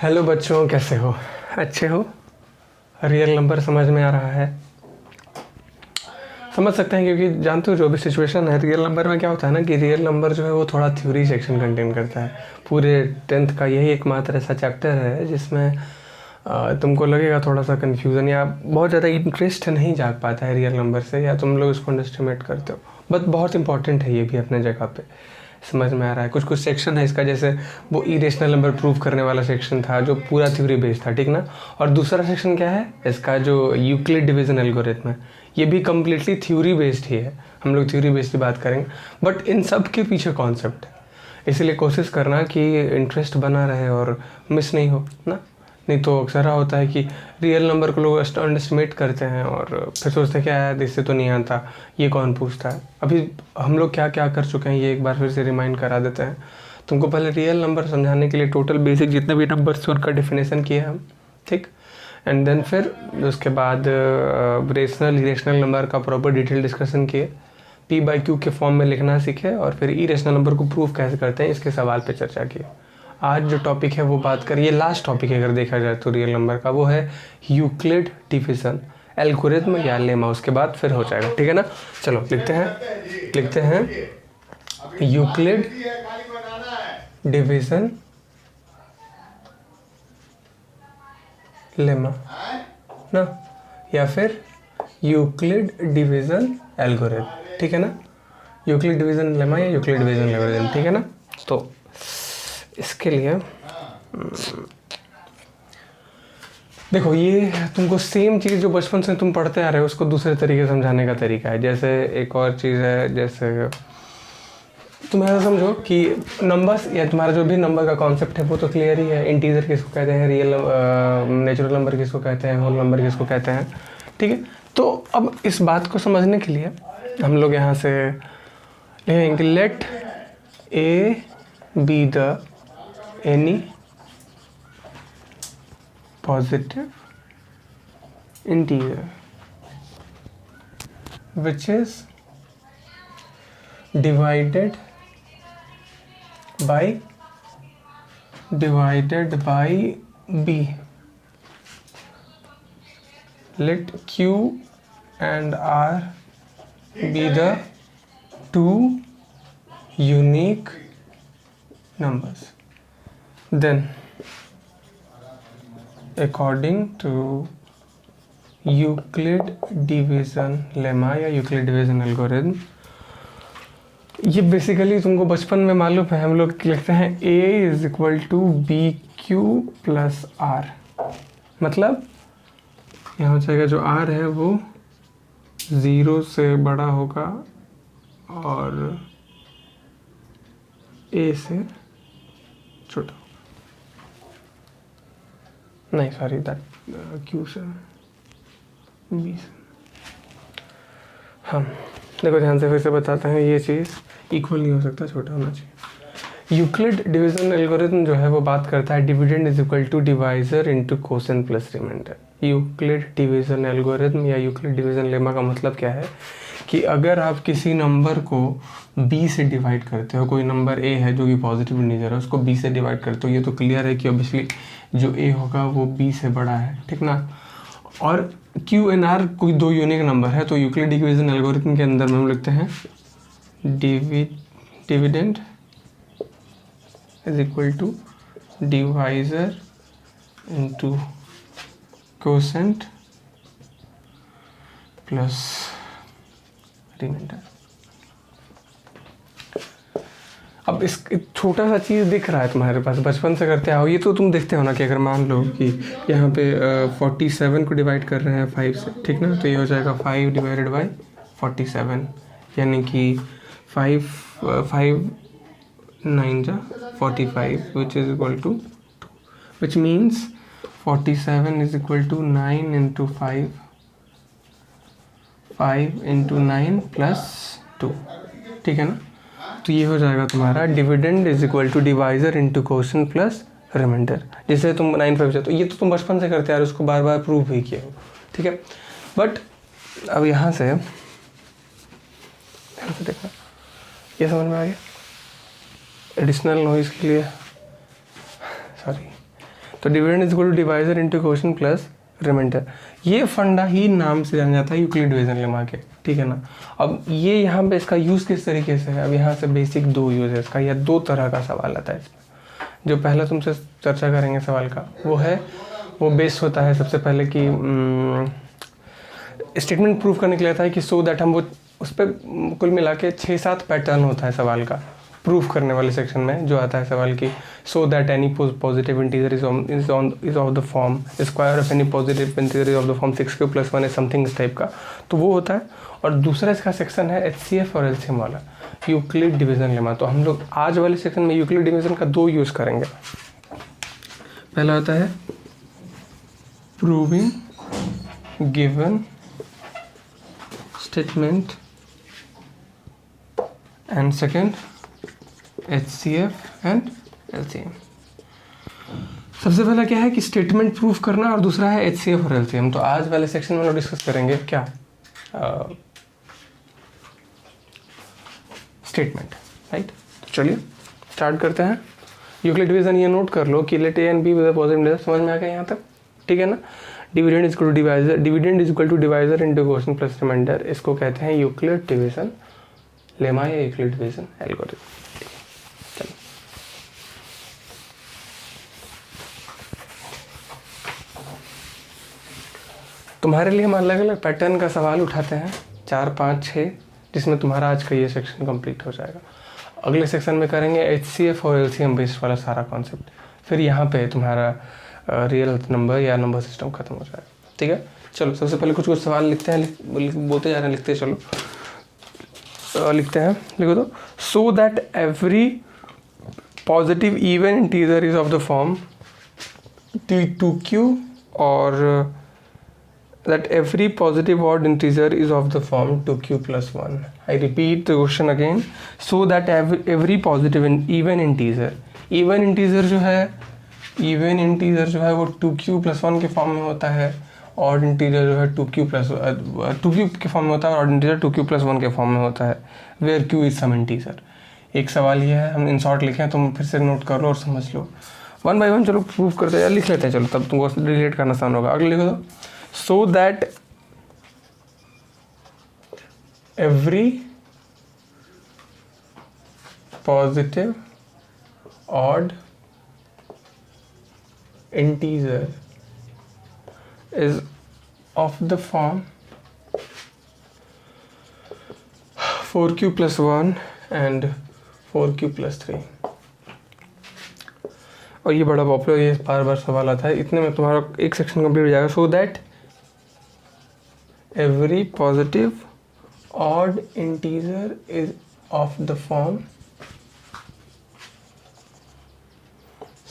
Hello बच्चों, कैसे हो? अच्छे हो? रियल नंबर समझ में आ रहा है? समझ सकते हैं क्योंकि जानते हो जो भी सिचुएशन है रियल नंबर में क्या होता है ना कि रियल नंबर जो है वो थोड़ा थ्योरी सेक्शन कंटेन करता है। पूरे 10th का यही एकमात्र ऐसा चैप्टर है जिसमें तुमको लगेगा थोड़ा सा कन्फ्यूज़न या बहुत ज़्यादा इंटरेस्ट नहीं जाग पाता है रियल नंबर से, या तुम लोग इसको अंडरस्टिमेट करते हो। बट बहुत इंपॉर्टेंट है ये भी अपने जगह पे, समझ में आ रहा है। कुछ कुछ सेक्शन है इसका, जैसे वो इरेशनल नंबर प्रूव करने वाला सेक्शन था जो पूरा थ्योरी बेस्ड था, ठीक ना। और दूसरा सेक्शन क्या है इसका, जो यूक्लिड डिवीजन एल्गोरिथम है, ये भी कम्प्लीटली थ्योरी बेस्ड ही है। हम लोग थ्योरी बेस्ड बात करेंगे, बट इन सब के पीछे कॉन्सेप्ट है। इसीलिए कोशिश करना कि इंटरेस्ट बना रहे और मिस नहीं हो ना। नहीं तो अक्सर होता है कि रियल नंबर को लोग अंडरस्टिमेट करते हैं और फिर सोचते हैं क्या यार इससे तो नहीं आता, ये कौन पूछता है। अभी हम लोग क्या क्या कर चुके हैं ये एक बार फिर से रिमाइंड करा देते हैं तुमको। पहले रियल नंबर समझाने के लिए टोटल बेसिक जितने भी नंबर्स उनका डेफिनेशन किया हम, ठीक। एंड देन फिर उसके बाद रेशनल इरेशनल नंबर का प्रॉपर डिटेल डिस्कशन किए, P/Q के फॉर्म में लिखना सीखे, और फिर इरेशनल नंबर को प्रूव कैसे करते हैं इसके सवाल पे चर्चा की। आज जो टॉपिक है वो बात करिए, लास्ट टॉपिक है अगर देखा जाए तो रियल नंबर का, वो है यूक्लिड डिवीजन एल्गोरिथम या लेमा। उसके बाद फिर हो जाएगा, ठीक है ना। चलो लिखते हैं यूक्लिड डिवीजन लेमा ना, या फिर यूक्लिड डिवीजन एल्गोरिथम, ठीक है ना। यूक्लिड डिवीजन लेमा या यूक्लिड डिवीजन एल्गोरिथम, ठीक है ना। तो इसके लिए देखो, ये तुमको सेम चीज़ जो बचपन से तुम पढ़ते आ रहे हो उसको दूसरे तरीके से समझाने का तरीका है। जैसे एक और चीज़ है, जैसे तुम ऐसा समझो कि नंबर्स या तुम्हारा जो भी नंबर का कॉन्सेप्ट है वो तो क्लियर ही है। इंटीजर किसको कहते हैं, रियल नेचुरल नंबर किसको कहते हैं, होल नंबर किसको कहते हैं, ठीक है। तो अब इस बात को समझने के लिए हम लोग यहाँ से लिखेंगे let a be the any positive integer which is divided by b. Let q and r be the two unique numbers. Then according to Euclid division lemma या यूक्लिड डिवीज़न एल्गोरिथम, ये बेसिकली तुमको बचपन में मालूम है, हम लोग लिखते हैं a is equal to b q plus r. मतलब यहाँ हो जाएगा जो r है वो 0 से बड़ा होगा और a से छोटा होगा। नहीं सॉरी, दैट क्यू से 20। हाँ देखो ध्यान से फिर से बताते हैं, ये चीज़ इक्वल नहीं हो सकता, छोटा होना चाहिए। यूक्लिड डिवीजन एल्गोरिथम जो है वो बात करता है dividend is equal to divisor into quotient plus remainder. Euclid division algorithm या यूक्लिड डिवीजन लेमा का मतलब क्या है कि अगर आप किसी नंबर को b से डिवाइड करते हो, कोई नंबर a है जो कि पॉजिटिव इंटीजर है, उसको b से डिवाइड करते हो, ये तो क्लियर है कि ऑब्वियसली जो a होगा वो b से बड़ा है, ठीक ना। और q and r कोई दो यूनिक नंबर है, तो यूक्लिड डिवीजन एल्गोरिथम के अंदर में हम लिखते हैं dividend is equal to divisor into quotient plus remainder. अब इस छोटा सा चीज़ दिख रहा है तुम्हारे पास, बचपन से करते आओ, ये तो तुम देखते हो ना कि अगर मान लो कि यहाँ पे 47 को डिवाइड कर रहे हैं 5 से, ठीक ना, तो ये हो जाएगा 5 डिवाइडेड बाई 47, यानी कि 5 9 जा 45 which is equal to 2, which means 47 is equal to 9 into 5 into 9 plus 2, ठीक है ना। तो ये हो जाएगा तुम्हारा dividend is equal to divisor into quotient plus remainder. जैसे तुम 9 5 तो ये तो तुम बचपन से करते आ रहे हो, उसको बार बार प्रूव भी किए हो, ठीक है। बट अब यहाँ से देखा, ये समझ में आ गया। एडिशनल नॉइज़ के लिए सॉरी। तो dividend is equal to divisor into quotient plus remainder. ये फंडा ही नाम से जाना जाता है यूक्लिड डिवीजन लेमा के, ठीक है ना। अब ये यहाँ पे इसका यूज़ किस तरीके से है, अब यहाँ से बेसिक दो यूज़ है इसका, या दो तरह का सवाल आता है इसमें। जो पहला तुमसे चर्चा करेंगे सवाल का वो है, वो बेस होता है सबसे पहले कि स्टेटमेंट प्रूफ करने के लिए आता है कि सो दैट हम वो उस पर कुल मिला के 6-7 पैटर्न होता है सवाल का प्रूफ करने वाले सेक्शन में जो आता है सवाल की, so that any positive integer is of the form square of any positive integer is of the form 6q + 1 something इस टाइप का, तो वो होता है। और दूसरा इसका सेक्शन है HCF और LCM वाला, यूक्लिड डिवीजन लेमा। तो हम लोग आज वाले सेक्शन में यूक्लिड डिवीजन का दो यूज़ करेंगे। पहला होता है proving given statement and second HCF and LCM। सबसे पहला क्या है कि स्टेटमेंट प्रूफ करना और दूसरा है HCF और LCM। तो आज वाले सेक्शन में लोग डिस्कस करेंगे क्या, स्टेटमेंट, राइट। तो चलिए स्टार्ट करते हैं। यूक्लिड डिवीजन ये नोट कर लो कि let a and b with positive integer, समझ में आ गया यहाँ तक, ठीक है ना। Dividend is equal to divisor, dividend is equal to divisor into quotient plus remainder, इसको कहते हैं यूक्लिड डिवीजन लेमा या यूक्लिड डिवीजन एल्गोरिथम। तुम्हारे लिए हम अलग अलग पैटर्न का सवाल उठाते हैं 4, 5, 6, जिसमें तुम्हारा आज का ये सेक्शन कंप्लीट हो जाएगा। अगले सेक्शन में करेंगे HCF और LCM बेस्ड वाला सारा कॉन्सेप्ट, फिर यहाँ पे तुम्हारा रियल नंबर या नंबर सिस्टम खत्म हो जाएगा, ठीक है। चलो सबसे पहले कुछ सवाल लिखते हैं, बोलते जा रहे हैं, लिखते चलो लिखते हैं, लिखो तो। सो that every positive even integer is of the form T2Q और that every positive odd integer is of the form 2q + 1. I repeat the question again. So that every positive and even integer जो है वो 2q + 1 के form में होता है, odd integer जो है 2q के फॉर्म में होता है, और odd integer 2q + 1 के फॉर्म में होता है, where q is some integer। एक सवाल ये है, हम इन शॉर्ट लिखे हैं, तुम फिर से नोट कर लो और समझ लो 1 by 1। चलो प्रूफ करते हैं, लिख लेते हैं, चलो तब तुमको रिलेट करना आसान होगा। अगले लिखो तो, so that every positive odd integer is of the form 4q + 1 and 4q + 3। और ये बड़ा पॉपुलर, ये बार बार सवाल आता है, इतने में तुम्हारा एक सेक्शन कंप्लीट हो जाएगा। So that every positive odd integer is of the form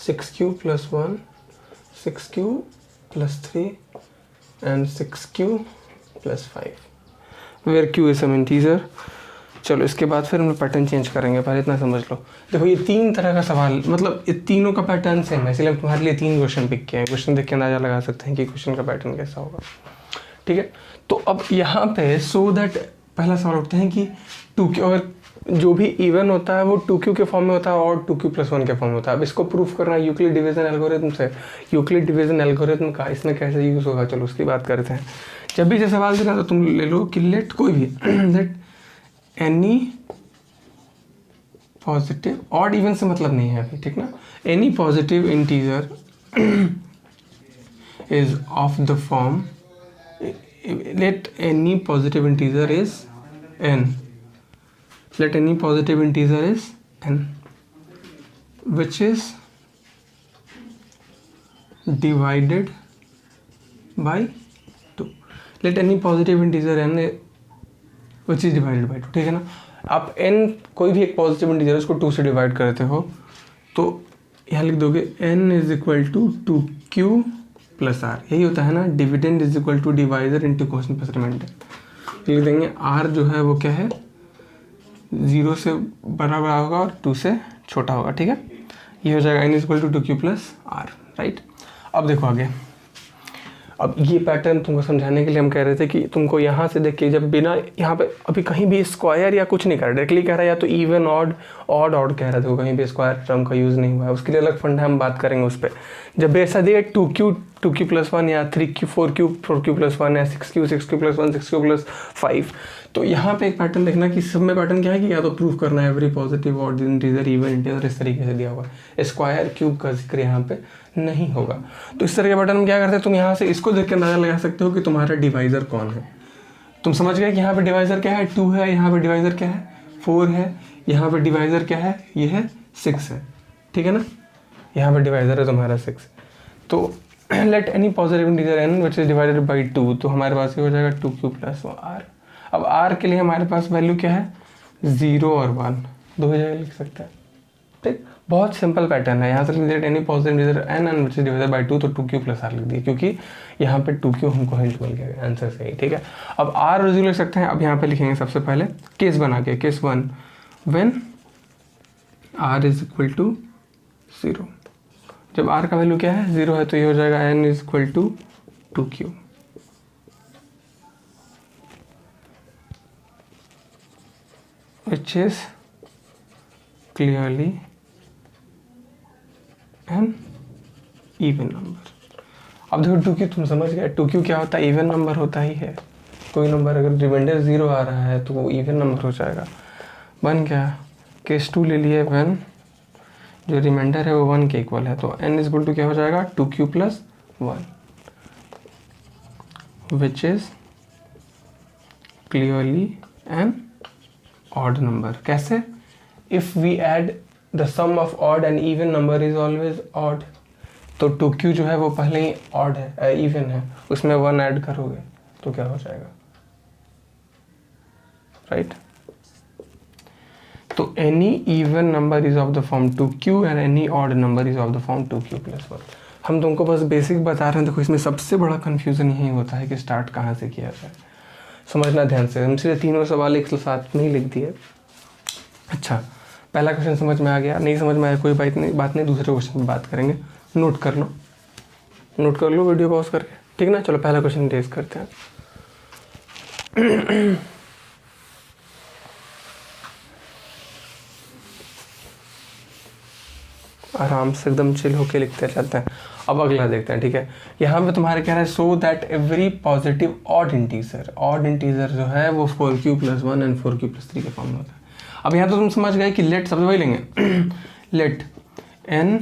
6q + 1, 6q + 3 and 6q + 5, where q is some integer। चलो इसके बाद फिर हम लोग पैटर्न चेंज करेंगे, पहले इतना समझ लो। देखो ये 3 तरह का सवाल, मतलब ये तीनों का पैटर्न सेम है, इसलिए तुम्हारे लिए 3 क्वेश्चन पिक किए हैं। क्वेश्चन देख के अंदाजा लगा सकते हैं कि क्वेश्चन का पैटर्न कैसा होगा, ठीक है। तो अब यहाँ पे सो दैट पहला सवाल उठते हैं कि 2q, अगर जो भी इवन होता है वो 2q के फॉर्म में होता है और 2q + 1 के फॉर्म में होता है। अब इसको प्रूफ करना है यूक्लिड डिवीजन एल्गोरिथम से। यूक्लिड डिवीजन एल्गोरिथम का इसमें कैसे यूज़ होगा, चलो उसकी बात करते हैं। जब भी ये सवाल देना तो तुम ले लो कि लेट कोई भी let any positive, odd even से मतलब नहीं है अभी, ठीक ना। Any positive integer is of the form, let any positive integer is n, let any positive integer is n which is divided by 2, let any positive integer n which is divided by 2, ठीक है ना। आप n कोई भी एक positive integer उसको 2 से divide करते हो तो यहाँ लिख दोगे n = 2q + r, यही होता है ना। Dividend is equal to divisor into quotient plus remainder. लिख देंगे r जो है वो क्या है, 0 से बड़ा होगा और 2 से छोटा होगा, ठीक है। ये हो जाएगा n = 2q + r, राइट। अब देखो आगे, अब ये पैटर्न तुमको समझाने के लिए हम कह रहे थे कि तुमको यहाँ से देख के जब बिना यहाँ पे अभी कहीं भी स्क्वायर या कुछ नहीं कर रहा, डायरेक्टली कह रहा है या तो इवन ऑड ऑड कह रहा था, कहीं भी स्क्वायर टर्म का यूज़ नहीं हुआ है, उसके लिए अलग फंड है, हम बात करेंगे उस पर। जब ऐसा दिया 2q प्लस 1 या 3q 4q प्लस 1 या 6q प्लस 1 6q प्लस 5, तो यहाँ पे एक पैटर्न देखना कि सब में पैटर्न क्या है कि या तो प्रूफ करना है every positive odd integer even integer, इस तरीके से दिया हुआ है, स्क्वायर क्यूब का जिक्र यहाँ पे नहीं होगा। तो इस तरह के पैटर्न में क्या करते हैं, तुम यहाँ से इसको देख के अंदाजा लगा सकते हो कि तुम्हारा डिवाइजर कौन है। तुम समझ गए कि यहाँ पे डिवाइजर क्या है, 2 है, यहाँ पे डिवाइजर क्या है 4 है, यहाँ पे डिवाइजर क्या है, ये है 6 है, ठीक है ना, यहाँ पे डिवाइजर है तुम्हारा 6। तो let any positive integer n which is divided by 2, तो हमारे पास ये हो जाएगा 2q प्लस r। अब r के लिए हमारे पास वैल्यू क्या है 0 और 1, दो ही जगह लिख सकते हैं, ठीक। बहुत सिंपल पैटर्न है, यहाँ से लिख दिया any positive integer n which is divided by 2, तो 2q प्लस r लिख दिया, क्योंकि यहाँ पे 2q हमको हिंट मिल गया, आंसर सही, ठीक है। अब r और 0 लिख सकते हैं। अब यहाँ पे लिखेंगे सबसे पहले केस बना के, case 1 when r is equal to 0। जब r का वैल्यू क्या है 0 है, तो ये हो जाएगा n is equal to 2q, which is clearly an even number। अब देखो 2q तुम समझ गए, 2q क्या होता है, इवन नंबर होता ही है। कोई नंबर अगर रिमाइंडर 0 आ रहा है तो वो इवन नंबर हो जाएगा। बन गया, केस 2 ले लिए व्हेन जो रिमाइंडर है वो 1 के इक्वल है, तो n इज इक्वल टू क्या हो जाएगा 2q plus 1, which is clearly an odd number. कैसे, if we add the sum of odd and even number is always odd, तो 2q जो है वो पहले ही ऑड है, इवन है, उसमें 1 ऐड करोगे तो क्या हो जाएगा, राइट। तो any even number is of the form 2q and any odd number is of the form 2q plus 1। हम तुमको बस बेसिक बता रहे हैं। देखो इसमें सबसे बड़ा कंफ्यूजन यही होता है कि स्टार्ट कहाँ से किया जाए, समझना ध्यान से। हम सीधे तीनों सवाल एक साथ में ही लिख दिए। अच्छा, पहला क्वेश्चन समझ में आ गया, नहीं समझ में आया कोई बात नहीं, दूसरे क्वेश्चन पे बात करेंगे। नोट कर लो, नोट कर लो वीडियो पॉज करके, ठीक ना। चलो पहला क्वेश्चन टेस्ट करते हैं। आराम से एकदम चिल होके लिखते चलते हैं। अब अगला देखते हैं, ठीक है। यहाँ पे तुम्हारे कह रहा है so that every positive odd integer जो है वो 4q plus 1 and 4q plus 3 के फॉर्म में होता है। अब यहाँ तो तुम समझ गए कि लेट सबसे वही लेंगे let n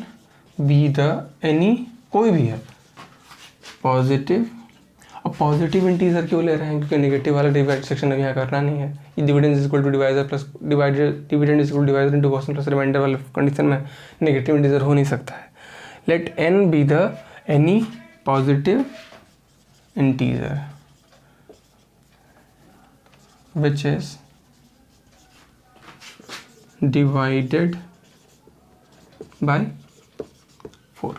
be the any कोई भी है पॉजिटिव। अब पॉजिटिव इंटीजर क्यों ले रहे हैं, क्योंकि नेगेटिव वाला डिवाइड सेक्शन अब यहाँ करना नहीं है। ये dividend is equal to divisor plus dividend is equal to divisor into quotient plus remainder वाले कंडीशन में नेगेटिव इंटीजर हो नहीं सकता है। Let n be the any positive integer which is divided by 4।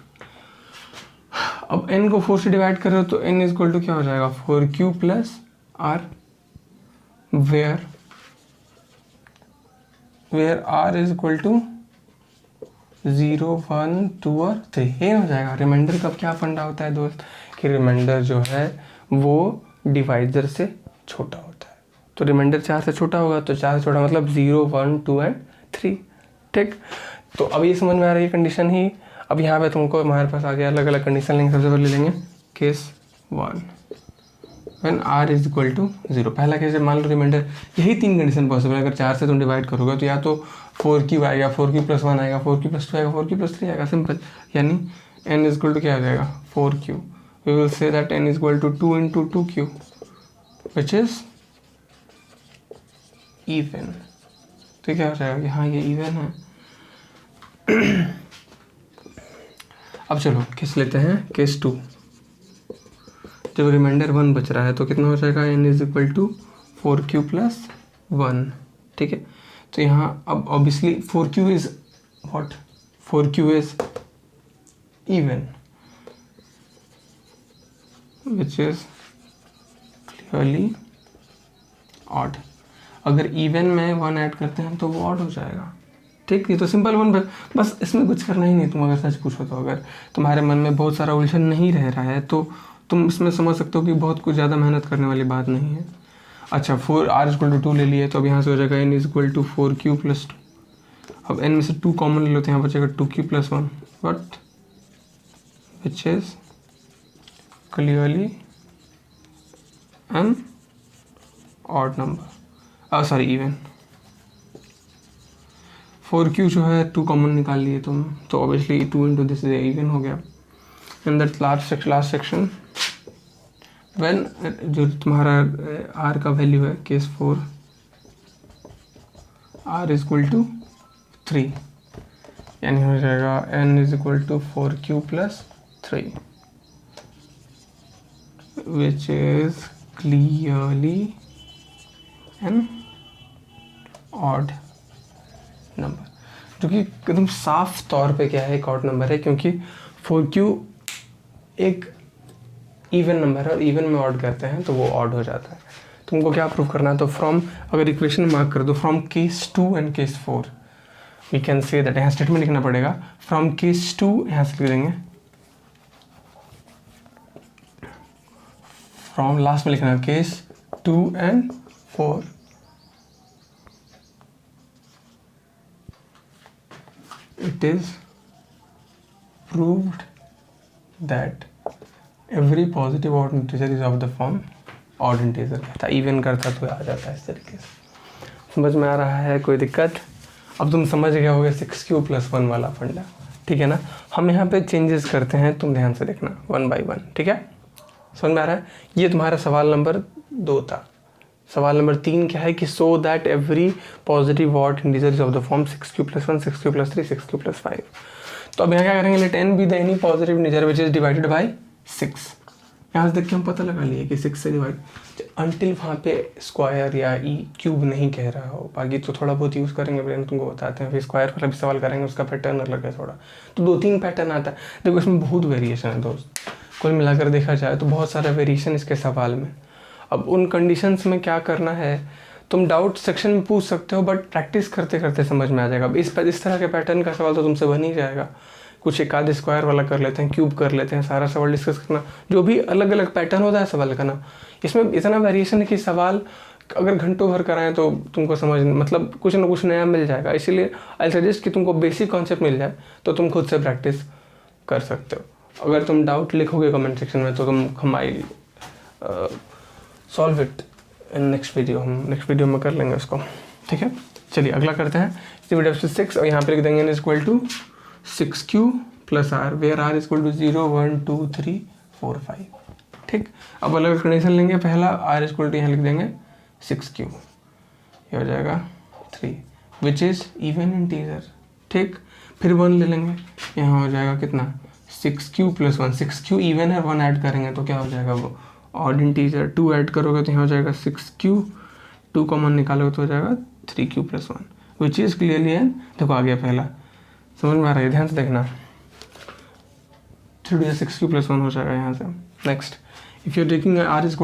अब n को 4 से डिवाइड कर रहे हो तो n इज इक्वल टू क्या हो जाएगा 4q plus r, where r is equal to 0 1 2 और 3। ये हो जाएगा। रिमाइंडर का क्या फंडा होता है दोस्त, कि रिमाइंडर जो है वो डिवाइजर से छोटा होता है। तो रिमाइंडर 4 से छोटा होगा, तो 4 से छोटा मतलब 0 1 2 एंड 3, ठीक। तो अब ये समझ में आ रही है कंडीशन ही। अब यहाँ पे तुमको हमारे पास आ गया अलग अलग कंडीशन लेंगे। सबसे पहले लेंगे case 1 when r is equal to 0। पहला केस मान लो रिमाइंडर, यही 3 कंडीशन पॉसिबल है। अगर 4 से तुम डिवाइड करोगे तो या तो 4q आएगा, 4q प्लस 1 आएगा, 4q प्लस 2 आएगा, 4q प्लस 3 आएगा, सिंपल। यानी n इज इक्वल टू क्या आ जाएगा 4q। We will say that n is equal to 2 into 2q which is even. तो क्या हो जाएगा, हाँ ये इवन है। अब चलो केस लेते हैं, केस 2। जब रिमाइंडर 1 बच रहा है तो कितना हो जाएगा n is equal to 4q plus 1, ठीक है। तो यहाँ अब obviously 4q is what, 4q is even which is clearly odd. अगर इवन में 1 ऐड करते हैं तो वो ऑड हो जाएगा, ठीक। ये तो सिंपल 1, बस इसमें कुछ करना ही नहीं। तुम अगर सच पूछो तो अगर तुम्हारे मन में बहुत सारा उलझन नहीं रह रहा है तो तुम इसमें समझ सकते हो कि बहुत कुछ ज़्यादा मेहनत करने वाली बात नहीं है। अच्छा, 4r=2 ले लिए तो अब यहाँ से हो जाएगा n=4q+2। अब n में से 2 कॉमन ले लो तो यहाँ बचेगा 2q+1, but which is clearly an odd number, sorry even. 4q जो है 2 कॉमन निकाल लिए तुम, तो ऑब्वियसली 2 इंटू दिस इवन हो गया। In that last section when जो तुम्हारा r का वैल्यू है केस 4, r=3, यानी हो जाएगा n=4q+3, which is clearly an odd number, जो कि एकदम साफ तौर पे क्या है, एक ऑड नंबर है, क्योंकि 4q एक इवन नंबर है और इवन में ऑड करते हैं तो वो ऑड हो जाता है। तुमको क्या प्रूव करना है, तो फ्रॉम, अगर इक्वेशन मार्क कर दो, from case 2 and case 4 we can say that, यहाँ स्टेटमेंट लिखना पड़ेगा। फ्रॉम केस 2 यहाँ से लिख देंगे, फ्रॉम लास्ट में लिखना है case 2 and 4, it is proved that every positive odd integer is of the form odd integer था, इवन करता तो आ जाता है इस तरीके से। समझ में आ रहा है, कोई दिक्कत? अब तुम समझ गए होगे 6q+1 वाला फंडा, ठीक है ना। हम यहाँ पे चेंजेस करते हैं, तुम ध्यान से देखना 1 by 1, ठीक है। समझ में आ रहा है? ये तुम्हारा सवाल नंबर 2 था। सवाल नंबर 3 क्या है कि so that every positive odd integer is of the form 6q+1, 6q+3, 6q+5। तो अब यहाँ क्या करेंगे, let n be the any positive integer which is divided by 6। यहाँ से देख के हम पता लगा लिए कि 6 से डिवाइड, अनटिल वहाँ पे स्क्वायर या क्यूब नहीं कह रहा हो, बाकी तो थोड़ा बहुत यूज़ करेंगे, ब्रेन तुमको बताते हैं। फिर स्क्वायर वाला भी सवाल करेंगे, उसका पैटर्न अलग है थोड़ा, तो 2-3 पैटर्न आता है। देखो इसमें बहुत वेरिएशन है दोस्त, कुल मिलाकर देखा जाए तो बहुत सारा वेरिएशन इसके सवाल में। अब उन कंडीशंस में क्या करना है, तुम डाउट सेक्शन में पूछ सकते हो, बट प्रैक्टिस करते करते समझ में आ जाएगा। अब इस तरह के पैटर्न का सवाल तो तुमसे बन ही जाएगा। कुछ एक आधे स्क्वायर वाला कर लेते हैं, क्यूब कर लेते हैं, सारा सवाल डिस्कस करना, जो भी अलग अलग पैटर्न होता है सवाल का ना, इसमें इतना वेरिएशन है कि सवाल अगर घंटों भर कराएं तो तुमको समझ, मतलब कुछ ना कुछ नया मिल जाएगा। इसीलिए आई सजेस्ट कि तुमको बेसिक कॉन्सेप्ट मिल जाए तो तुम खुद से प्रैक्टिस कर सकते हो। अगर तुम डाउट लिखोगे कमेंट सेक्शन में तो हम I solve it in next video, हम नेक्स्ट वीडियो में कर लेंगे उसको, ठीक है। चलिए अगला करते हैं, वीडियो 6 और यहाँ पे लिख देंगे n=6q+r, वेयर r = 0, 1, 2, 3, 4, 5, ठीक। अब अलग कंडीशन लेंगे, पहला r = यहाँ लिख देंगे 6q, ये हो जाएगा 3, विच इज़ इवन इंटीजर, ठीक। फिर 1 ले लेंगे, यहाँ हो जाएगा कितना 6q+1, 6q इवन है, 1 ऐड करेंगे तो क्या हो जाएगा वो ऑड इंटीजर। 2 ऐड करोगे तो यहाँ हो जाएगा 6q, 2 कॉमन निकालोगे तो हो जाएगा 3q+1, which is clearly an. देखो आ गया पहला, समझ में आ रहा है, ध्यान से देखना, 3 6q+1 हो जाएगा यहाँ से। Next, if you taking r =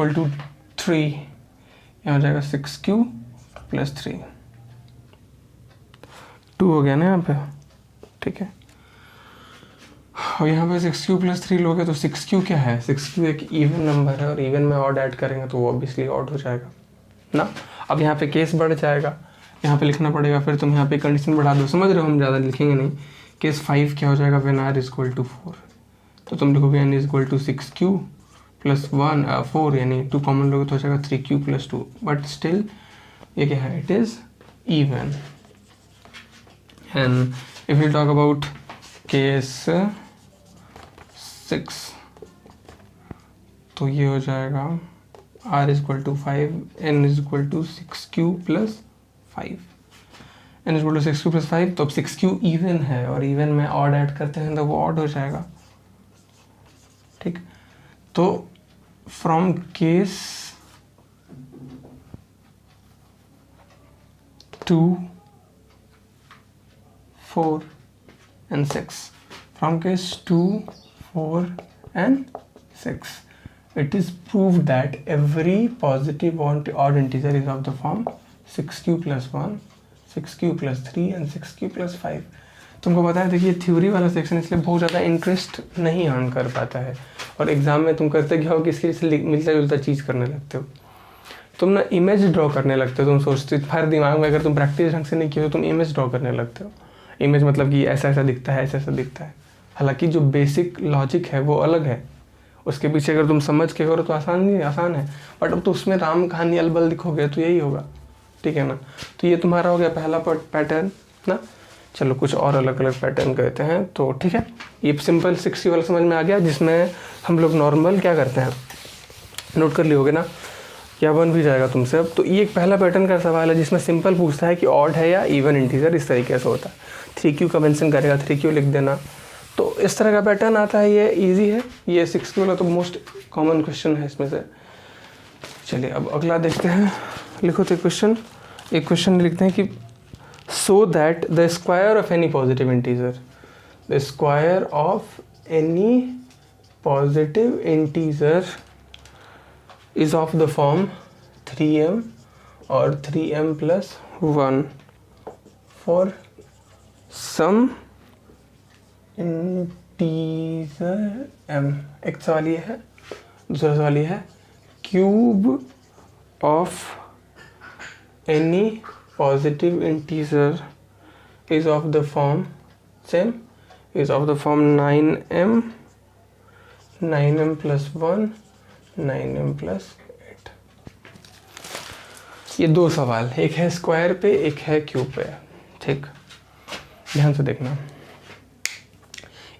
3, यहाँ हो जाएगा 6q+3, 2 हो गया ना यहाँ पे, ठीक है। और यहाँ पे 6q+3 लोगे तो 6q क्या है, 6q एक इवन नंबर है और इवन में ऑड ऐड करेंगे तो वो ऑब्वियसली ऑड हो जाएगा ना। अब यहाँ पे केस बढ़ जाएगा, यहाँ पे लिखना पड़ेगा, फिर तुम यहाँ पे कंडीशन बढ़ा दो, समझ रहे हो, हम ज़्यादा लिखेंगे नहीं। केस 5 क्या हो जाएगा, व्हेन r = 4, तो तुम लिखोगे n = 6q+1 4, यानी 2 कॉमन लोगे तो हो जाएगा 3q+2, बट स्टिल ये क्या है, it is even. And if you talk about case 6, तो ये हो जाएगा r = 5, n = 6q+5, n = 6q+5, तो अब 6q इवन है और इवन में ऑड ऐड करते हैं तो वो ऑड हो जाएगा, ठीक। तो from case 2, 4 and 6, from case 2, 4 and 6, it is proved that every positive odd integer is of the form 6q+1, 6q+3 and 6q+5। तुमको पता है, देखिए थ्योरी वाला सेक्शन इसलिए बहुत ज़्यादा इंटरेस्ट नहीं अर्न कर पाता है, और एग्ज़ाम में तुम करते क्या हो कि इसके से मिलता जुलता चीज़ करने लगते हो। तुम ना इमेज ड्रॉ करने लगते हो, तुम सोचते हो हर दिमाग में, अगर तुम प्रैक्टिस ढंग से नहीं किए हो तुम इमेज ड्रॉ करने लगते हो। इमेज मतलब कि ऐसा ऐसा दिखता है, ऐसा ऐसा दिखता है, हालांकि जो बेसिक लॉजिक है वो अलग है, उसके पीछे अगर तुम समझ के करो तो आसान है, बट अब तो उसमें राम कहानी अलबल लिखोगे तो यही होगा, ठीक है ना। तो ये तुम्हारा हो गया पहला पैटर्न ना। चलो कुछ और अलग अलग पैटर्न करते हैं, तो ठीक है, ये सिंपल 60 वाला समझ में आ गया, जिसमें हम लोग नॉर्मल क्या करते हैं, नोट कर लियोगे ना, क्या बन भी जाएगा तुमसे अब। तो ये एक पहला पैटर्न का सवाल है जिसमें सिंपल पूछता है कि ऑड है या इवन इंटीजर, इस तरीके से होता है। 3Q का मेंशन करेगा, 3Q लिख देना, तो इस तरह का पैटर्न आता है, ये इजी है। ये 6Q वाला तो मोस्ट कॉमन क्वेश्चन है इसमें से। चलिए अब अगला देखते हैं, लिखो तो एक क्वेश्चन लिखते हैं कि so that the square of any positive integer, the square of any positive integer is of the form 3m or 3m plus 1 for some integer m। एक सवाल ये है, दूसरा सवाल ये है cube of any positive integer is of the form same is of the form 9m plus 1 9m plus 8। ये दो सवाल, एक है स्क्वायर पे एक है क्यूब पे, ठीक, ध्यान से देखना।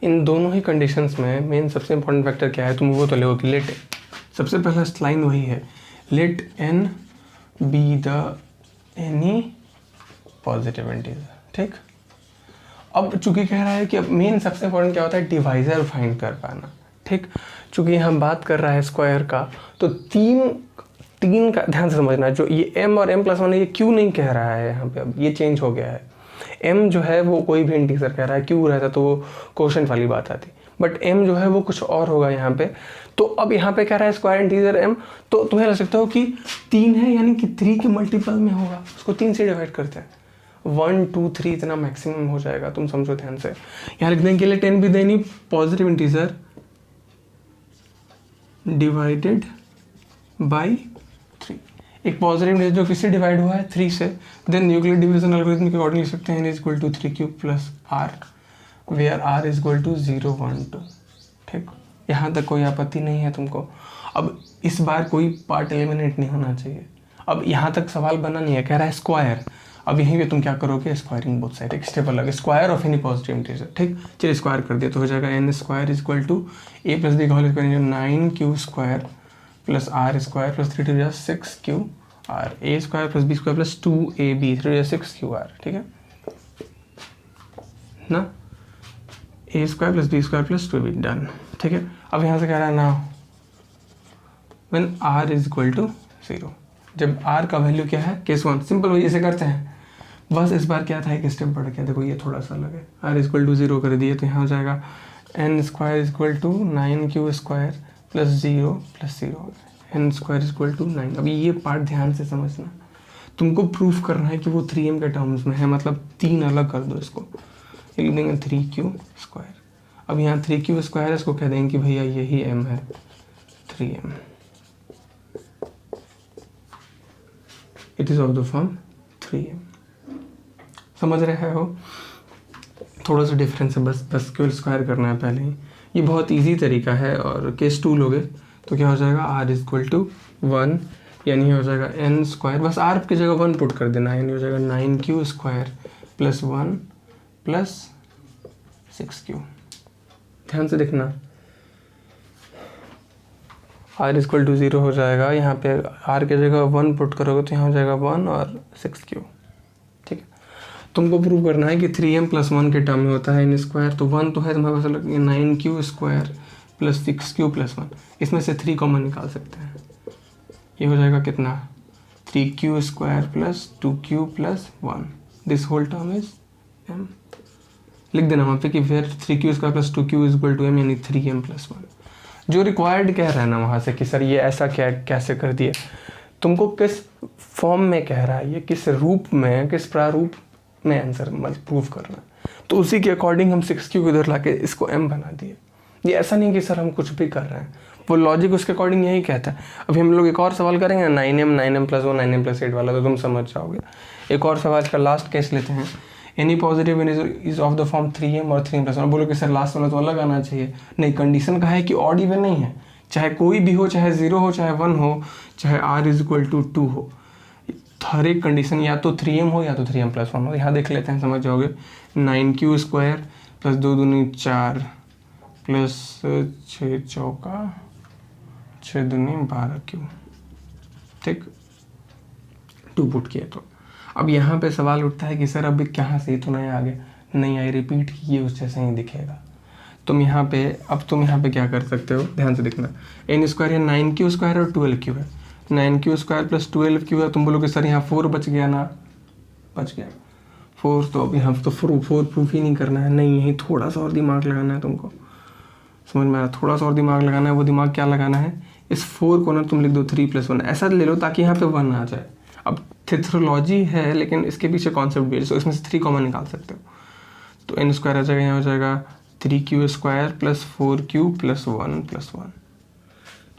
इन दोनों ही कंडीशंस में मेन सबसे इंपॉर्टेंट फैक्टर क्या है, तुम वो तो ले कि लेट, सबसे पहला लाइन वही है, let n be the any positive integer, ठीक। अब चूंकि कह रहा है कि अब मेन सबसे इंपॉर्टेंट क्या होता है, डिवाइजर फाइंड कर पाना, ठीक। चूंकि हम बात कर रहा है स्क्वायर का, तो तीन का ध्यान से समझना, जो ये m और m प्लस 1 है, ये क्यों नहीं कह रहा है यहाँ पे, अब ये चेंज हो गया है। m जो है वो कोई भी इंटीजर कह रहा है, क्यों रहता तो वो क्वेश्चन वाली बात आती, बट m जो है वो कुछ और होगा यहाँ पे। तो अब यहाँ पे कह रहा है स्क्वायर इंटीजर m, तो तुम्हें लग सकता हो कि 3 है, यानी कि 3 के मल्टीपल में होगा, उसको 3 से डिवाइड करते हैं, 1 2 3 इतना मैक्सिमम हो जाएगा, तुम समझो ध्यान से। यहाँ लिख देंगे let n be the any positive integer divided by 3। एक पॉजिटिव इंटीजर जो किससे डिवाइड हुआ है, 3 से, देन यूक्लिड डिवीजन एल्गोरिथम के अकॉर्डिंग लिख सकते हैं n is equal to 3 cube plus r, where r is equal to 0 1 2, ठीक। यहाँ तक कोई आपत्ति नहीं है तुमको। अब इस बार कोई पार्ट एलिमिनेट नहीं होना चाहिए। अब यहाँ तक सवाल बना नहीं है, कह रहा है स्क्वायर, अब यहीं पे तुम क्या करोगे, स्क्वायरिंग बोथ साइड, एक स्टेप अलग, square of any positive integer, ठीक। चलिए स्क्वायर कर दिया तो हो जाएगा n square is equal to a plus b का whole square 9q square plus r square plus 3 two 6qr, a square plus b square plus 2ab 3 two 6qr, ठीक है ना, a square plus b square plus 2b, done, ठीक है। अब यहाँ से कह रहा है ना when r is equal to 0, जब r का वैल्यू क्या है, केस 1, सिंपल वही ऐसे करते हैं, बस इस बार क्या था, एक स्टेप बढ़ गया, देखो ये थोड़ा सा अलग है, r इज इक्वल टू 0 कर दिए तो यहाँ हो जाएगा n square is equal to 9q square plus 0 plus 0, n square is equal to 9। अभी ये पार्ट ध्यान से समझना, तुमको प्रूफ करना है कि वो 3m के टर्म्स में है, मतलब 3 अलग कर दो इसको, ये लिख देंगे 3q स्क्वायर। अब यहाँ 3q स्क्वायर है, इसको कह देंगे कि भैया यही m है, 3m, it is of the form 3m। समझ रहे हो, थोड़ा सा डिफरेंस है, बस क्यों स्क्वायर करना है पहले ही, ये बहुत इजी तरीका है। और केस 2 लोगे तो क्या हो जाएगा, r इज इक्वल टू 1, यानी हो जाएगा n स्क्वायर, बस r की जगह 1 पुट कर देना, यानी हो जाएगा 9q square plus 1 plus 6q। ध्यान से देखना, r इज इक्वल टू 0 हो जाएगा, यहाँ पे r की जगह 1 पुट करोगे तो यहाँ हो जाएगा 1 और 6q, ठीक है। तुमको प्रूव करना है कि 3m प्लस 1 के टर्म में होता है n स्क्वायर, तो 1 तो है, तुम्हारे पास लगेगा 9q square plus 6q plus 1, इसमें से 3 कॉमन निकाल सकते हैं, ये हो जाएगा कितना, 3q square plus 2q plus 1, this whole term is m। लिख देना वहाँ पे कि फिर 3q square plus 2q is equal to m, यानी 3m प्लस 1। जो रिक्वायर्ड कह रहा है ना वहाँ से कि सर ये ऐसा क्या कैसे कर दिए, तुमको किस फॉर्म में कह रहा है, ये किस रूप में, किस प्रारूप में आंसर प्रूव करना है। तो उसी के अकॉर्डिंग हम 6q इधर लाके इसको m बना दिए। ये ऐसा नहीं कि सर हम कुछ भी कर रहे हैं, वो लॉजिक उसके अकॉर्डिंग यही कहता है। अभी हम लोग एक और सवाल करेंगे 9m+1 9m+8 वाला, तो तुम समझ जाओगे। एक और सवाल का लास्ट केस लेते हैं। Any positive is of the form 3m और 3m+1। बोलो कि सर लास्ट वाला तो अलग आना चाहिए। नहीं, कंडीशन का है कि ऑड इवन नहीं है, चाहे कोई भी हो, चाहे 0 हो, चाहे 1 हो, चाहे r=2 हो, हर एक कंडीशन या तो 3m हो या तो 3m+1 हो। यहाँ देख लेते हैं, समझ जाओगे। 9q² + 2 दूनी 4 + 6 चौका 6 दूनी 12q, ठीक, 2 पुट किया। तो अब यहाँ पे सवाल उठता है कि सर अब कहाँ से तो नहीं आगे नहीं आई, रिपीट कीजिए, उससे सही दिखेगा। तुम यहाँ पे क्या कर सकते हो, ध्यान से देखना। n² या 9q² और 12q है। 9q² + 12q है। तुम बोलोगे सर यहाँ 4 बच गया ना, बच गया 4, तो अब यहाँ तो 4 प्रूफ ही नहीं करना है। नहीं, यही थोड़ा सा और दिमाग लगाना है तुमको, समझ में आ रहा? थोड़ा सा और दिमाग लगाना है। वो दिमाग क्या लगाना है, इस 4 को ना तुम लिख दो 3+1 ऐसा ले लो, ताकि यहाँ पे 1 आ जाए। अब थेथरोलॉजी है, लेकिन इसके पीछे कॉन्सेप्ट भी है, तो इसमें से 3 कॉमन निकाल सकते हो। तो n² आ जाएगा, यहाँ हो जाएगा 3q² + 4q + 1+1।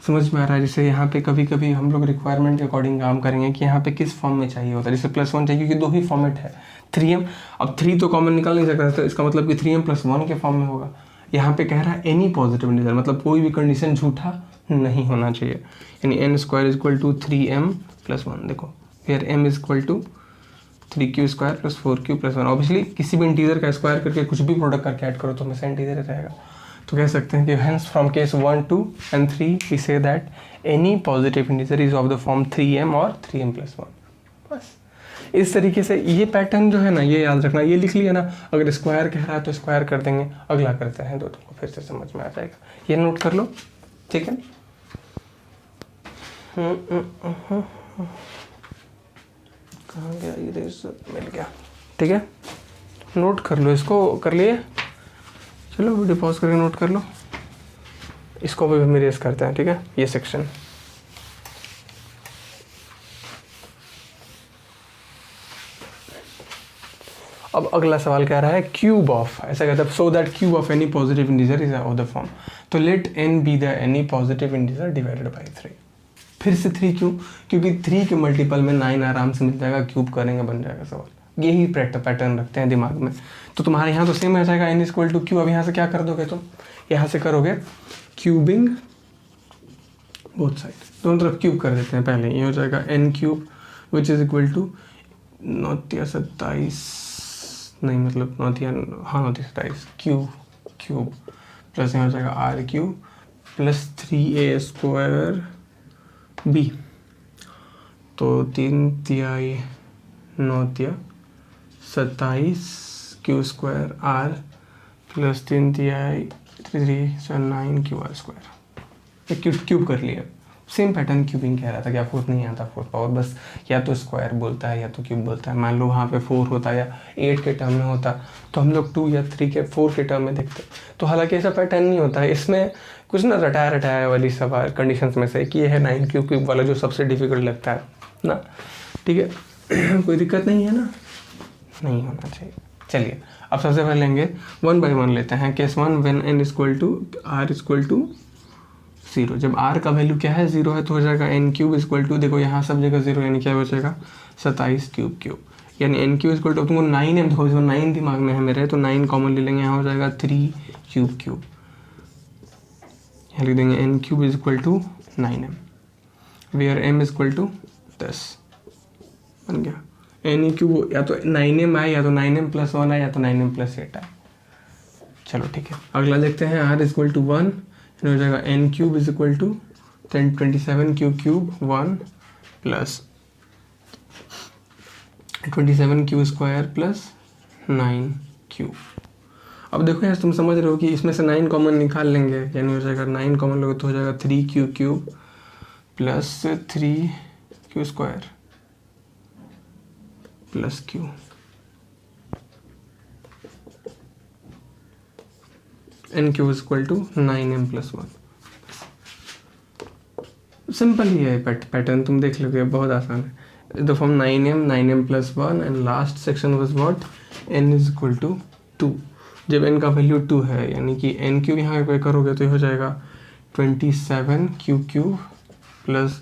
समझ में आ रहा है? जैसे यहाँ पे कभी कभी हम लोग रिक्वायरमेंट के अकॉर्डिंग काम करेंगे कि यहाँ पे किस फॉर्म में चाहिए होता है। जैसे +1 चाहिए, क्योंकि 2 ही फॉर्मेट है, 3m। अब 3 तो कॉमन निकाल नहीं सकता, तो इसका मतलब कि 3m+1 के फॉर्म में होगा। यहाँ पे कह रहा है एनी पॉजिटिव इंटीजर, मतलब कोई भी कंडीशन झूठा नहीं होना चाहिए। यानी n² = 3m+1। देखो फिर m = 3q² + 4q + 1। ऑब्वियसली किसी भी इंटीजर का स्क्वायर करके कुछ भी प्रोडक्ट करके ऐड करो तो हमेशा इंटीजर रहेगा। तो कह सकते हैं कि hence from case 1, 2 and 3 we say that any positive integer is of the form 3m और 3m+1। बस इस तरीके से ये पैटर्न जो है ना, ये याद रखना। ये लिख लिया ना, अगर स्क्वायर कह रहा है तो स्क्वायर कर देंगे, अगला करते हैं तो तुमको फिर से समझ में आ जाएगा। ये नोट कर लो, ठीक है। कहाँ गया इरेजर, मिल गया, ठीक है। नोट कर लो, इसको कर लिए। चलो वीडियो पॉज करके नोट कर लो। इसको भी हम इरेज करते हैं, ठीक है, ये सेक्शन। अब अगला सवाल कह रहा है क्यूब ऑफ, ऐसा कहता है so that cube of any positive integer is of the form. तो let n be the any positive integer divided by 3। फिर से 3 क्यों? क्योंकि 3 के मल्टीपल में 9 आराम से मिल जाएगा, क्यूब करेंगे बन जाएगा सवाल। यही पैटर्न रखते हैं दिमाग में। तो तुम्हारे यहाँ तो सेम आ जाएगा, n = q। अब यहाँ से क्या कर दोगे तुम, यहाँ से करोगे क्यूबिंग बोथ साइड, दोनों तरफ क्यूब कर देते हैं पहले। ये हो जाएगा n³ which is equal to 9 × 27, नहीं मतलब 9 × 27 क्यूब प्लस यहाँ हो जाएगा r³ + 3a² b। तो 3 × 9 × 27 q² r + 3 × 3 9 q² क्यूब कर लिया। सेम पैटर्न क्यूबिंग कह रहा था, क्या 4 नहीं आता 4 पावर, बस या तो स्क्वायर बोलता है या तो क्यूब बोलता है। मान लो वहाँ पे 4 होता या 8 के टर्म में होता तो हम लोग 2 या 3 के 4 के टर्म में देखते। तो हालांकि ऐसा पैटर्न नहीं होता है, इसमें कुछ ना रटाया वाली सवाल कंडीशंस में से कि ये है 9 क्यूब वाला जो सबसे डिफिकल्ट लगता है ना, ठीक है। कोई दिक्कत नहीं है ना, नहीं होना चाहिए। चलिए अब सबसे पहले लेंगे 1 by 1 लेते हैं। Case 1 when n = r 0। जब r का वैल्यू क्या है 0 है तो हो जाएगा n³ देखो यहाँ सब जगह 0 यानी क्या बचेगा 27 क्यूब। यानी n³ तुमको 9m, देखो 9 दिमाग में है मेरे, तो 9 कॉमन ले लेंगे, यहाँ हो जाएगा 3 क्यूब। यहाँ लिख देंगे n³ = 9m वेयर m = 10 बन गया। n³ या तो 9m आए या तो 9m+1 आए या तो 9m+8 आए। चलो ठीक है, अगला देखते हैं r = 1 हो जाएगा n³ = 27 क्यूब 1 + 27 q² + 9 क्यूब। अब देखो यार तुम समझ रहे हो कि इसमें से 9 कॉमन निकाल लेंगे, यानी हो जाएगा 9 कॉमन लोगे तो हो जाएगा 3q³ + 3q² + q। n³ = 9m+1। Simple ही है पैटर्न, तुम देख लोगे, बहुत आसान है। The form 9m+1 and last section was what n = 2। 2, जब n का वैल्यू 2 है, यानी कि n क्यूब यहाँ पे करोगे तो ये हो जाएगा 27 क्यूब प्लस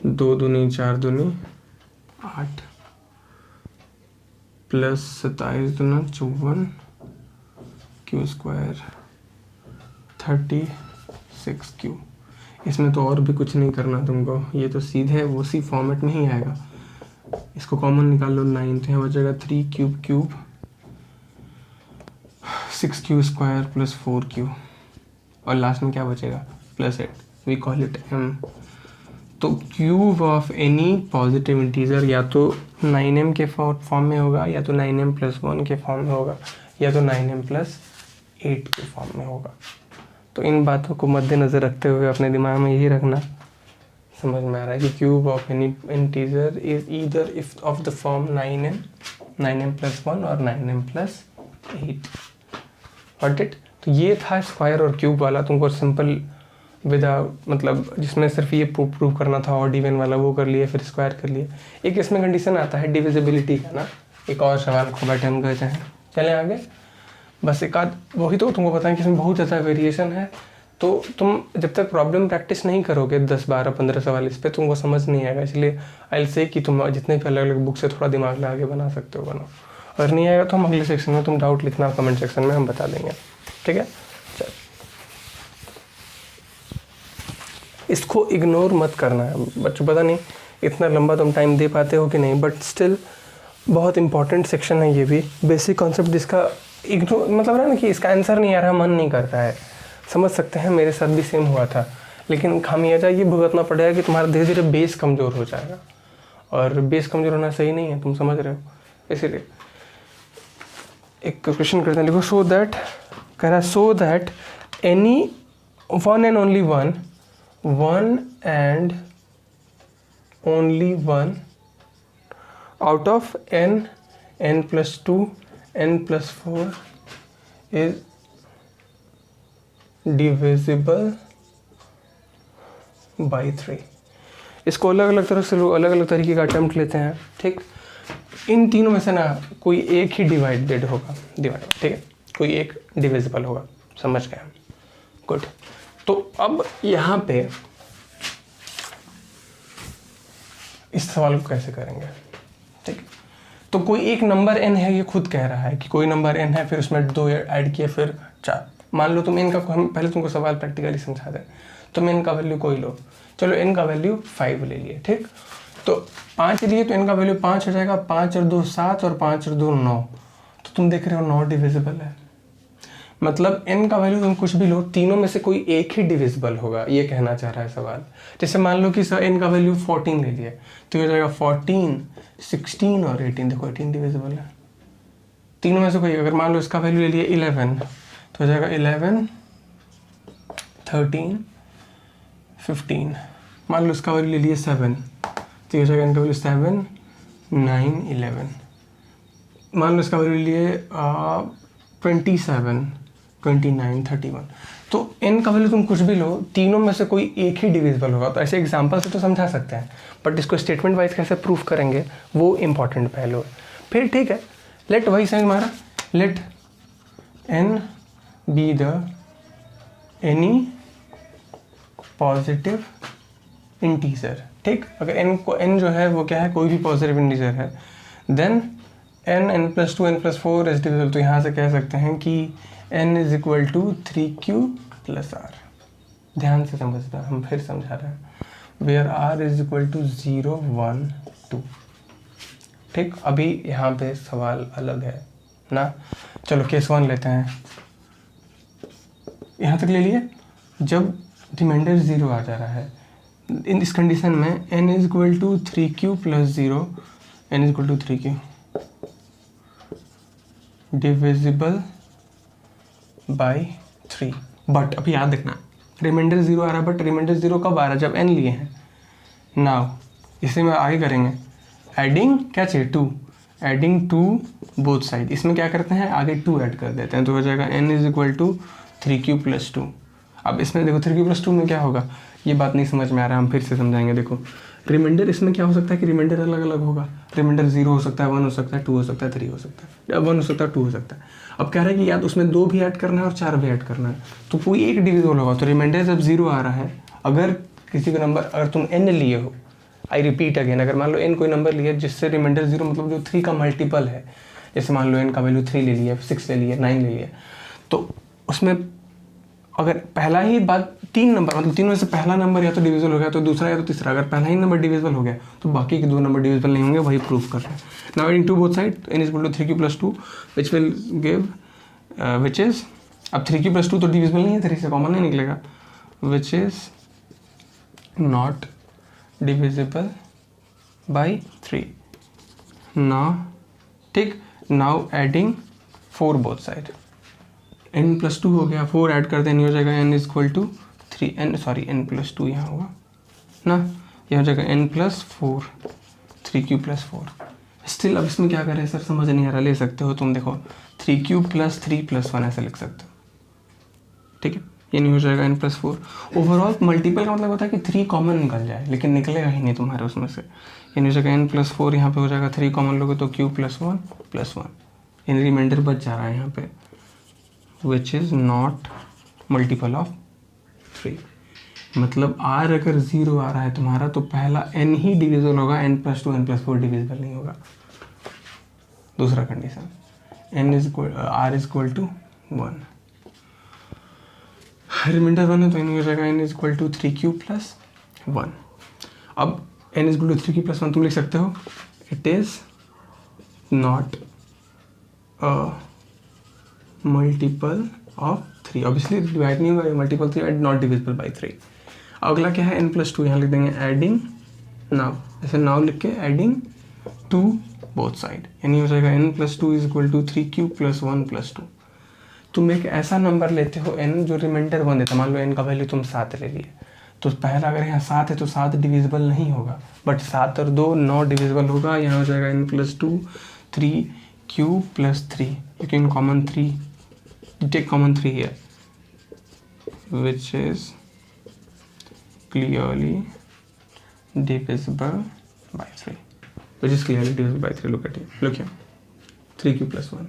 2 दूनी 4 दूनी 8 प्लस 27 दूना 54 क्यू स्क्वायर 36 क्यू। इसमें तो और भी कुछ नहीं करना तुमको, ये तो सीधे उसी फॉर्मेट में ही आएगा। इसको कॉमन निकाल लो 9, तो यहाँ बचेगा 3 cube 6 q square plus 4 q, और लास्ट में क्या बचेगा plus 8, we call it m। तो cube of any positive integer या तो 9m के फॉर्म में होगा, या तो 9m + 1 के फॉर्म में होगा, या तो 9m + 8 के फॉर्म में होगा। तो इन बातों को मद्देनज़र रखते हुए अपने दिमाग में यही रखना, समझ में आ रहा है कि cube of any integer is either if of the form 9m + 1 और 9m + 8। Got it? तो ये था स्क्वायर और क्यूब वाला, तुमको सिंपल विदाउट मतलब जिसमें सिर्फ ये प्रूव करना था, और डिवीजन वाला वो कर लिए, फिर स्क्वायर कर लिए। एक इसमें कंडीशन आता है डिविजिबिलिटी का ना, एक और सवाल को बैठे हम कहते हैं। चलें आगे, बस एक आध वही तो तुमको पता है कि इसमें बहुत ज़्यादा वेरिएशन है, तो तुम जब तक प्रॉब्लम प्रैक्टिस नहीं करोगे 10 12 15 सवाल इस पर तुमको समझ नहीं आएगा। इसलिए आई से कि तुम जितने भी अलग अलग बुक से थोड़ा दिमाग लगा के बना सकते हो बनाओ, अगर नहीं आएगा तो हम अगले सेक्शन में तुम डाउट लिखना कमेंट सेक्शन में, हम बता देंगे। ठीक है, चल इसको इग्नोर मत करना है बच्चों। पता नहीं इतना लंबा तुम टाइम दे पाते हो कि नहीं, बट स्टिल बहुत इंपॉर्टेंट सेक्शन है ये भी। बेसिक कॉन्सेप्ट जिसका इग्नोर मतलब है ना कि इसका आंसर नहीं आ रहा, मन नहीं करता है, समझ सकते हैं, मेरे साथ भी सेम हुआ था। लेकिन खामियाजा ये भुगतना पड़ेगा कि तुम्हारा धीरे धीरे बेस कमज़ोर हो जाएगा, और बेस कमज़ोर होना सही नहीं है, तुम समझ रहे हो। इसीलिए एक क्वेश्चन करते हैं, लिखो सो दैट, कह रहा है so that any one and only one out of n +2 n +4 is divisible by 3। इसको अलग अलग तरह से लोग अलग अलग तरीके का अटेम्प्ट लेते हैं। ठीक, इन तीनों में से ना कोई एक ही डिवाइडेड होगा, ठीक है, कोई एक डिविजिबल होगा, समझ गए? गुड। तो अब यहाँ पे इस सवाल को कैसे करेंगे? ठीक, तो कोई एक नंबर n है, ये खुद कह रहा है कि कोई नंबर n है, फिर उसमें 2 ऐड किए, फिर 4। मान लो तुम n का, हम पहले तुमको सवाल प्रैक्टिकली समझा दें। तुम n का वैल्यू कोई लो, चलो n का वैल्यू 5 ले लिए, ठीक, तो 5 लिए तो n का वैल्यू 5 हो जाएगा, 5 और 2 7 और 5 और 2 9। तो तुम देख रहे हो 9 डिविजिबल है, मतलब n का वैल्यू तुम कुछ भी लो, तीनों में से कोई एक ही डिविजिबल होगा, ये कहना चाह रहा है सवाल। जैसे मान लो कि सर n का वैल्यू 14 ले लिए, तो ये हो जाएगा 14 16 और 18। देखो 18 डिविजिबल है, तीनों में से कोई। अगर मान लो इसका वैल्यू ले लिए 11, तो हो जाएगा 11 13 15। मान लो इसका वैल्यू ले लिए 7, तो ये हो जाएगा n का वैल्यू 7 9 11। मान लो इसका वैल्यू ले लिए 27 29 31। तो n का वैल्यू तुम कुछ भी लो, तीनों में से कोई एक ही डिविजिबल होगा। तो ऐसे एग्जांपल से तो समझा सकते हैं, बट इसको स्टेटमेंट वाइज कैसे प्रूफ करेंगे वो इंपॉर्टेंट पहलू है। फिर ठीक है, लेट वही समझ मारा, let n be the any positive integer. ठीक, अगर n जो है वो क्या है, कोई भी पॉजिटिव इंटीजर है, then n +2 n +4 is divisible. तो यहाँ से कह सकते हैं कि n = 3q + r। ध्यान से समझना, हम फिर समझा रहे हैं, वेयर r = 0 1 2। ठीक, अभी यहाँ पे सवाल अलग है ना। चलो केस 1 लेते हैं, यहाँ तक ले लिए। जब रिमाइंडर 0 आ जा रहा है, इन इस कंडीशन में n = 3q + 0, n = 3q divisible by 3। But अभी याद रखना, रिमाइंडर 0 आ रहा है, बट रिमाइंडर 0 कब आ रहा है, जब n लिए हैं। नाउ इसे मैं आगे करेंगे, एडिंग क्या चाहिए 2, एडिंग टू बोथ साइड। इसमें क्या करते हैं, आगे 2 ऐड कर देते हैं, तो हो जाएगा n = 3q + 2। अब इसमें देखो 3q + 2 में क्या होगा, ये बात नहीं समझ में आ रहा है, हम फिर से समझाएंगे। देखो रिमाइंडर इसमें क्या हो सकता है कि रिमाइंडर अलग अलग होगा, रिमाइंडर 0 हो सकता है, 1 हो सकता है, 2 हो सकता है, 3 हो सकता है, या 1 हो सकता है, 2 हो सकता है। अब कह रहे हैं कि याद उसमें 2 भी ऐड करना है और 4 भी ऐड करना है, तो कोई एक डिविजिबल होगा। तो रिमाइंडर जब 0 आ रहा है, अगर किसी का नंबर अगर तुम n लिए हो, आई रिपीट अगेन, अगर मान लो n कोई नंबर लिया जिससे रिमाइंडर 0 मतलब जो 3 का मल्टीपल है, जैसे मान लो n का वैल्यू 3 ले लिया, 6 ले लिया, 9 ले लिया, तो उसमें अगर पहला ही बात 3 नंबर मतलब तीनों में से पहला नंबर या तो डिविजिबल हो गया तो दूसरा या तो तीसरा, अगर पहला ही नंबर डिविजिबल हो गया तो बाकी के 2 नंबर डिविजिबल नहीं होंगे, वही प्रूफ कर रहे हैं। Now adding to both side n is equal to 3q + 2 which will give which is, अब 3q + 2 तो डिविजिबल नहीं है, 3 से कॉमन नहीं निकलेगा, which is not divisible by 3। Now ठीक, now adding 4 both side, n + 2 हो गया, 4 ऐड करते हैं, हो जाएगा n is equal to 3, n sorry n + 2 यहाँ होगा ना, ये हो जाएगा n + 4, 3q + 4। स्टिल अब इसमें क्या करें सर, समझ नहीं आ रहा, ले सकते हो तुम, देखो 3q + 3 + 1 ऐसे लिख सकते हो, ठीक है, ये नहीं हो जाएगा n + 4। ओवरऑल मल्टीपल का मतलब होता है कि 3 कॉमन निकल जाए, लेकिन निकलेगा ही नहीं तुम्हारे उसमें से, ये नहीं हो जाएगा n + 4, यहाँ पे हो जाएगा 3 कॉमन लोगे तो q + 1 + 1, इन रिमाइंडर बच जा रहा है यहाँ पे, which is not multiple of 3। मतलब r अगर 0 आ रहा है तुम्हारा तो पहला n ही डिविजिबल होगा, n + 2 n + 4 डिविजिबल नहीं होगा। दूसरा condition r is equal to 1, remainder 1 है तो n हो जाएगा n is equal to 3q + 1। अब n is equal to 3q + 1 तुम लिख सकते हो, it is not a multiple of 3, obviously divide नहीं होगा, multiple 3 and not divisible by 3। अगला क्या है, n + 2 यहाँ लिख देंगे, एडिंग नाउ, जैसे नाउ लिख के एडिंग टू बोथ साइड, यानी हो जाएगा n + 2 is equal to 3q + 1 + 2। तुम एक ऐसा नंबर लेते हो n जो रिमाइंडर 1 देता, मान लो n का वैल्यू तुम 7 ले लिए, तो पहला अगर यहाँ 7 है तो 7 डिविजिबल नहीं होगा, बट 7 और 2 9 डिविजिबल होगा, यहाँ हो जाएगा n + 2 3q + 3, you can common 3, you take common 3 here, which is clearly divisible by 3, which is clearly divisible by 3, look here 3q + 1,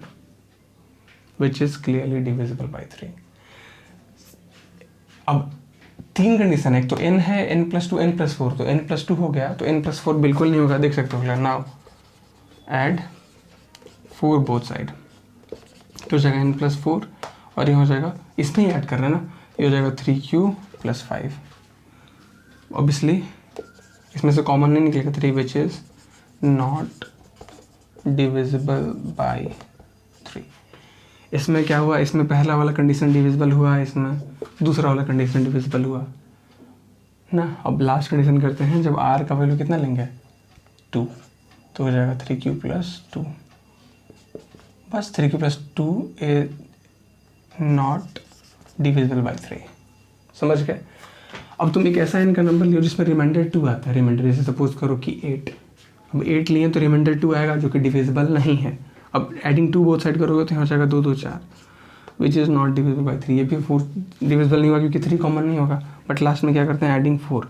which is clearly divisible by 3। अब 3 कंडीशन है, एक तो n है, n + 2 n + 4, तो n + 2 हो गया तो n + 4 बिल्कुल नहीं होगा, देख सकते हो। नाउ ऐड 4 बोथ साइड, तो हो जाएगा n + 4 और ये हो जाएगा, इसमें ही ऐड कर रहे हैं ना, ये हो जाएगा 3q + 5। ऑब्वियसली इसमें से कॉमन नहीं निकलेगा 3, विच इज नॉट डिविजिबल बाई 3। इसमें क्या हुआ, इसमें पहला वाला कंडीशन डिविजिबल हुआ, इसमें दूसरा वाला कंडीशन डिविजिबल हुआ ना। अब लास्ट कंडीशन करते हैं, जब r का वैल्यू कितना लेंगे 2, तो हो जाएगा 3q + 2, बस 3q + 2 is not divisible by 3, समझ गए। अब तुम एक ऐसा इनका नंबर लियो जिसमें रिमाइंडर 2 आता है, रिमाइंडर जैसे सपोज करो कि 8, अब 8 लिए तो रिमाइंडर 2 आएगा जो कि डिविजिबल नहीं है। अब एडिंग 2 बोथ साइड करोगे तो यहाँ हो जाएगा 2 2 4, which is not divisible by 3, ये भी 4 डिविजिबल नहीं होगा क्योंकि 3 कॉमन नहीं होगा। बट लास्ट में क्या करते हैं, एडिंग 4,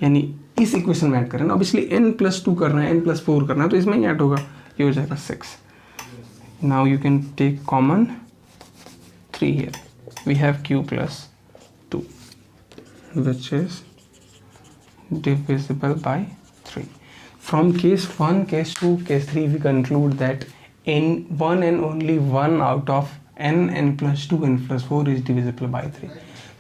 यानी इस इक्वेशन में ऐड करें ना, ऑब्वियसली n + 2 करना है, n + 4 करना है, तो इसमें ही ऐड होगा, ये हो जाएगा 6। Now you can take common 3 here, we have q + 2, which is divisible by 3. From case 1, case 2, case 3, we conclude that one and only one out of n + 2 n + 4 is divisible by 3।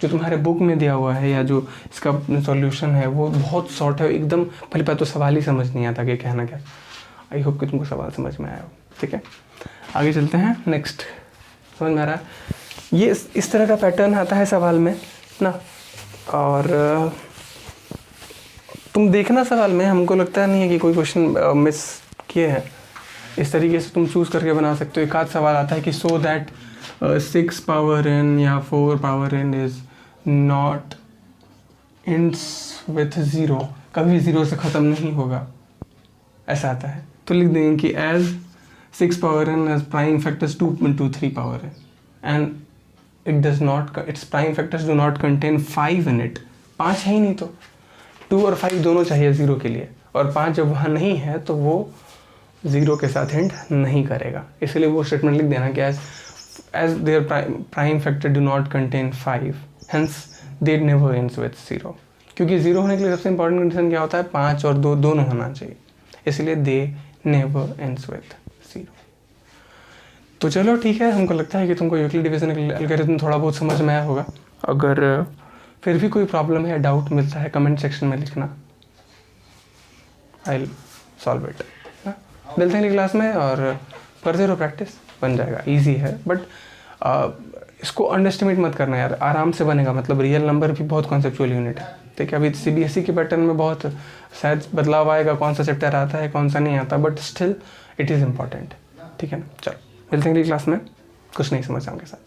जो तुम्हारे book में दिया हुआ है या जो इसका solution है वो बहुत शॉर्ट है एकदम, पहले बात तो सवाल ही समझ नहीं आता कि कहना क्या। आई होप कि तुमको सवाल समझ में आया हो, ठीक है। आगे चलते हैं, नेक्स्ट समझ में आ रहा है। ये इस तरह का पैटर्न आता है सवाल में ना, और तुम देखना सवाल में, हमको लगता नहीं है कि कोई क्वेश्चन मिस किए हैं। इस तरीके से तुम चूज़ करके बना सकते हो। एक आध सवाल आता है कि सो दैट 6 पावर n या 4 power n is not ends with 0, कभी 0 से ख़त्म नहीं होगा, ऐसा आता है। तो लिख देंगे कि as 6 power n has prime factors 2 into 3 power n and it does not, its prime factors do not contain 5 in it, 5 है ही नहीं, तो 2 और 5 दोनों चाहिए 0 के लिए, और 5 जब वहाँ नहीं है तो वो 0 के साथ एंड नहीं करेगा। इसलिए वो स्टेटमेंट लिख देना कि as there prime factor do not contain 5 hence they never ends with 0। क्योंकि 0 होने के लिए सबसे इंपॉर्टेंट कंडीशन क्या होता है, 5 और 2 दोनों होना चाहिए, इसलिए दे नेवर एंड्स विद 0। तो चलो ठीक है, हमको लगता है कि तुमको यूक्लिड डिवीजन एल्गोरिथम थोड़ा बहुत समझ में आया होगा। अगर फिर भी कोई प्रॉब्लम है, डाउट मिलता है, कमेंट सेक्शन में लिखना, आई विल सॉल्व इट। मिलते हैं अगली क्लास में और करते रहो प्रैक्टिस, बन जाएगा, इजी है। बट इसको अंडरएस्टिमेट मत करना यार, आराम से बनेगा। मतलब रियल नंबर भी बहुत कॉन्सेप्चुअल यूनिट है। ठीक है, अभी CBSE के पैटर्न में बहुत शायद बदलाव आएगा, कौन सा चैप्टर आता है कौन सा नहीं आता, but still it is important. ठीक है ना, चलो मिलते हैं अगली क्लास में कुछ नई समस्याओं के साथ।